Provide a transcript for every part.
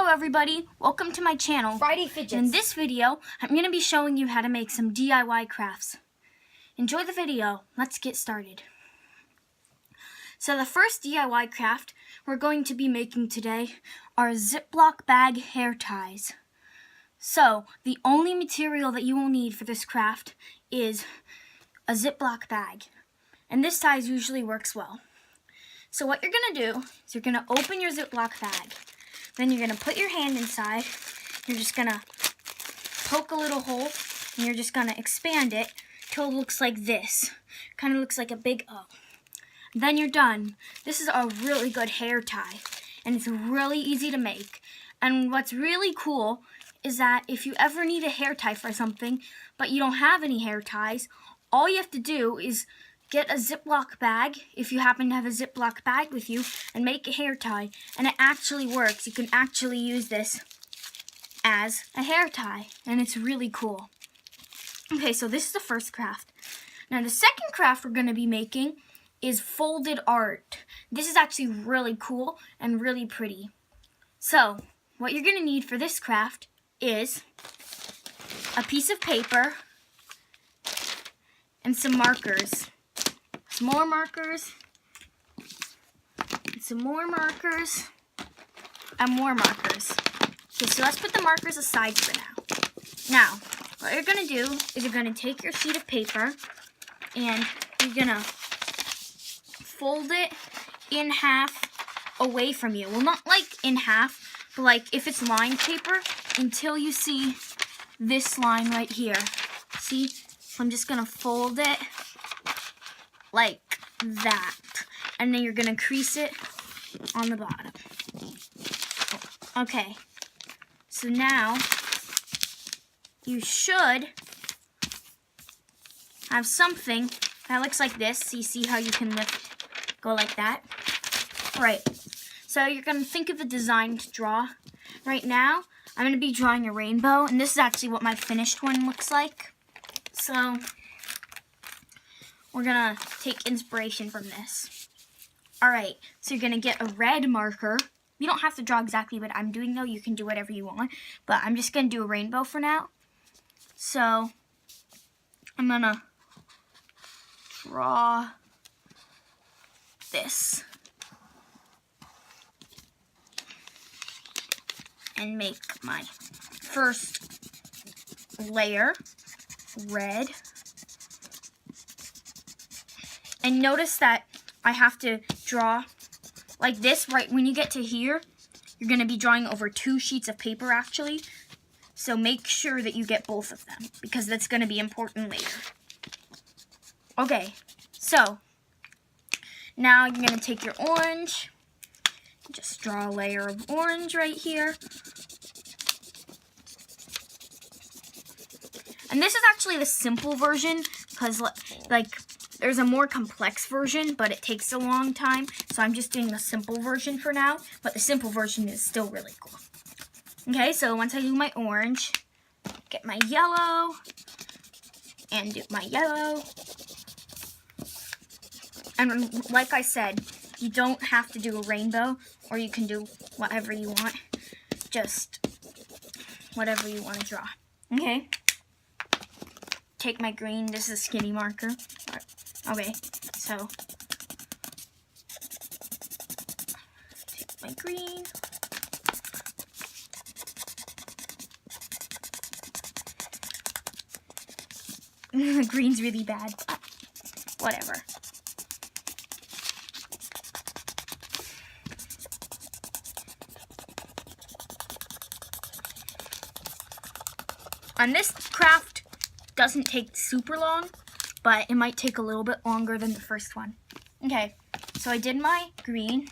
Hello everybody, welcome to my channel. Friday Fidgets. In this video, I'm going to be showing you how to make some DIY crafts. Enjoy the video, let's get started. So the first DIY craft we're going to be making today are Ziploc bag hair ties. So the only material that you will need for this craft is a Ziploc bag. And this size usually works well. So what you're going to do is you're going to open your Ziploc bag. Then you're going to put your hand inside. You're just going to poke a little hole, and you're just going to expand it till it looks like this. Kind of looks like a big O. Then you're done. This is a really good hair tie, and it's really easy to make. And what's really cool is that if you ever need a hair tie for something, but you don't have any hair ties, all you have to do is get a Ziploc bag, if you happen to have a Ziploc bag with you, and make a hair tie. And it actually works. You can actually use this as a hair tie, and it's really cool. Okay, so this is the first craft. Now the second craft we're going to be making is folded art. This is actually really cool and really pretty. So what you're going to need for this craft is a piece of paper and some markers. Some more markers, and some more markers, and more markers. Okay, so let's put the markers aside for now. Now, what you're going to do is you're going to take your sheet of paper and you're going to fold it in half away from you. Well, not like in half, but like if it's lined paper, until you see this line right here. See? So I'm just going to fold it like that, and then you're gonna crease it on the bottom. Okay, so now you should have something that looks like this. So you see how you can go like that. Right, so you're gonna think of a design to draw. Right now I'm gonna be drawing a rainbow, and this is actually what my finished one looks like. So we're going to take inspiration from this. Alright, so you're going to get a red marker. You don't have to draw exactly what I'm doing though. You can do whatever you want. But I'm just going to do a rainbow for now. So I'm going to draw this. And make my first layer red. And notice that I have to draw like this. Right when you get to here, you're going to be drawing over 2 sheets of paper actually. So make sure that you get both of them, because that's going to be important later. Okay, so now you're going to take your orange. Just draw a layer of orange right here. And this is actually the simple version, because like there's a more complex version, but it takes a long time. So I'm just doing the simple version for now. But the simple version is still really cool. Okay, so once I do my orange, get my yellow, and do my yellow. And like I said, you don't have to do a rainbow, or you can do whatever you want. Just whatever you want to draw. Okay. Take my green. This is a skinny marker. Okay, so take my green. Green's really bad. Whatever. And this craft doesn't take super long, but it might take a little bit longer than the first one. Okay, so I did my green,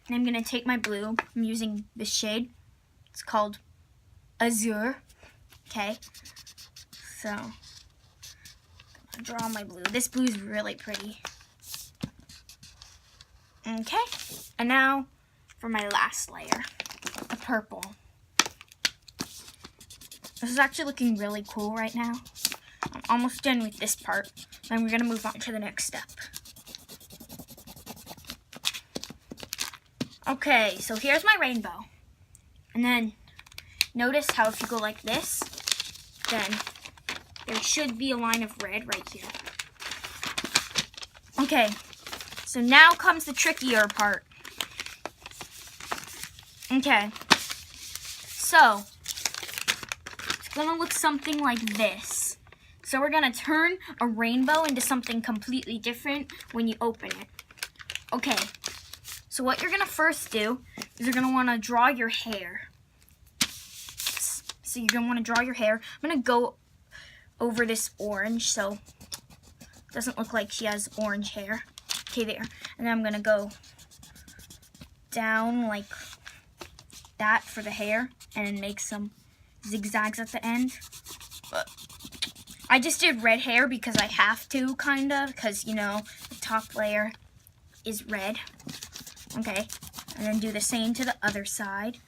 and I'm going to take my blue. I'm using this shade. It's called Azure. Okay, so I'm going to draw my blue. This blue is really pretty. Okay, and now for my last layer, the purple. This is actually looking really cool right now. I'm almost done with this part. Then we're going to move on to the next step. Okay, so here's my rainbow. And then notice how if you go like this, then there should be a line of red right here. Okay, so now comes the trickier part. Okay, so it's gonna look something like this. So we're gonna turn a rainbow into something completely different when you open it. Okay, so what you're gonna first do is you're gonna wanna draw your hair. So you're gonna wanna draw your hair. I'm gonna go over this orange so it doesn't look like she has orange hair. Okay, there. And then I'm gonna go down like that for the hair and make some zigzags at the end. I just did red hair because I have to, kind of, because, you know, the top layer is red. Okay, and then do the same to the other side.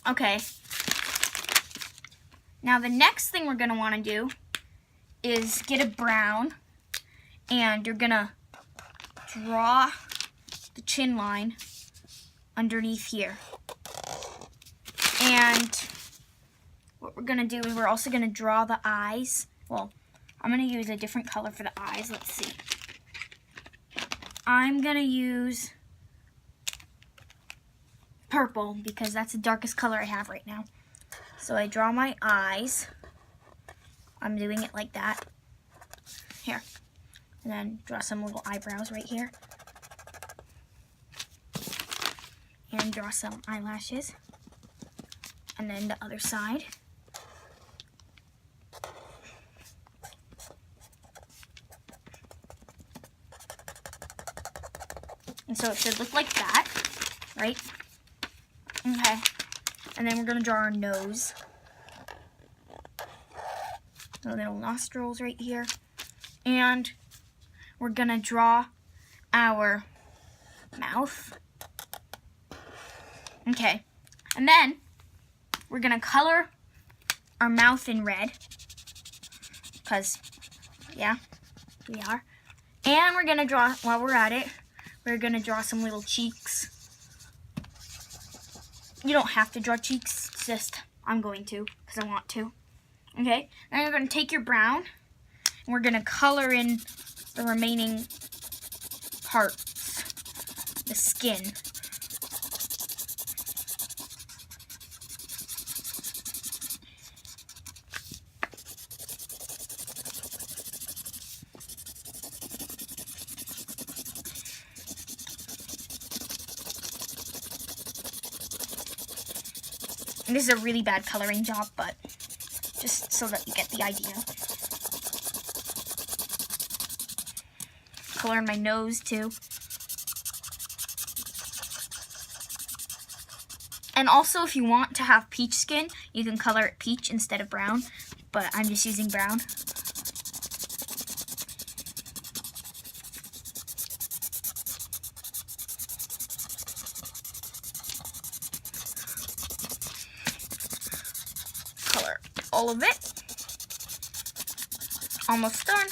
Okay, now the next thing we're going to want to do is get a brown, and you're going to draw the chin line underneath here. And what we're going to do is we're also going to draw the eyes. Well, I'm going to use a different color for the eyes. Let's see. I'm going to use purple because that's the darkest color I have right now. So I draw my eyes. I'm doing it like that. Here. And then draw some little eyebrows right here. And draw some eyelashes. And then the other side. And so it should look like that, right? Okay. And then we're going to draw our nose. The little nostrils right here. And we're going to draw our mouth. Okay. And then we're going to color our mouth in red. Because, yeah, we are. And we're going to draw, while we're at it, we're going to draw some little cheeks. You don't have to draw cheeks, it's just I'm going to because I want to. Okay, then you're going to take your brown and we're going to color in the remaining parts, the skin. And this is a really bad coloring job, but just so that you get the idea. Color in my nose too. And also if you want to have peach skin, you can color it peach instead of brown, but I'm just using brown. Color all of it. Almost done.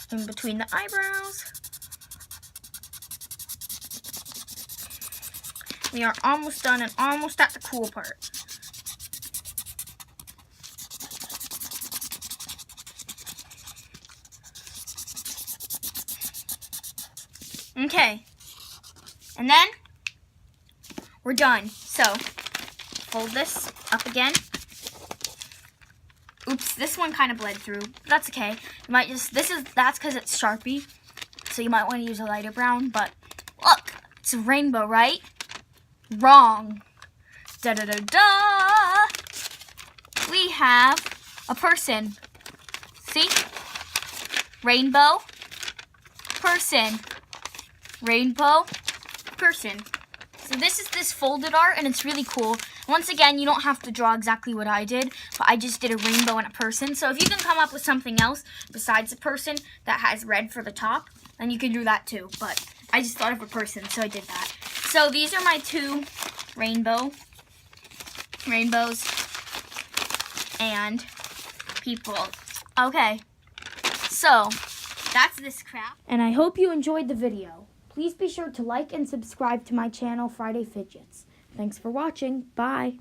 In between the eyebrows. We are almost done and almost at the cool part. Okay, and then we're done. So fold this up again. Oops, this one kind of bled through. But that's okay. You might just that's because it's Sharpie, so you might want to use a lighter brown. But look, it's a rainbow, right? Wrong. Da da da da. We have a person. See? Rainbow. Person. Rainbow. Person. So this is this folded art, and it's really cool. Once again, you don't have to draw exactly what I did, but I just did a rainbow and a person. So if you can come up with something else besides a person that has red for the top, then you can do that too. But I just thought of a person, so I did that. So these are my two rainbows, and people. Okay, so that's this craft. And I hope you enjoyed the video. Please be sure to like and subscribe to my channel, Friday Fidgets. Thanks for watching. Bye.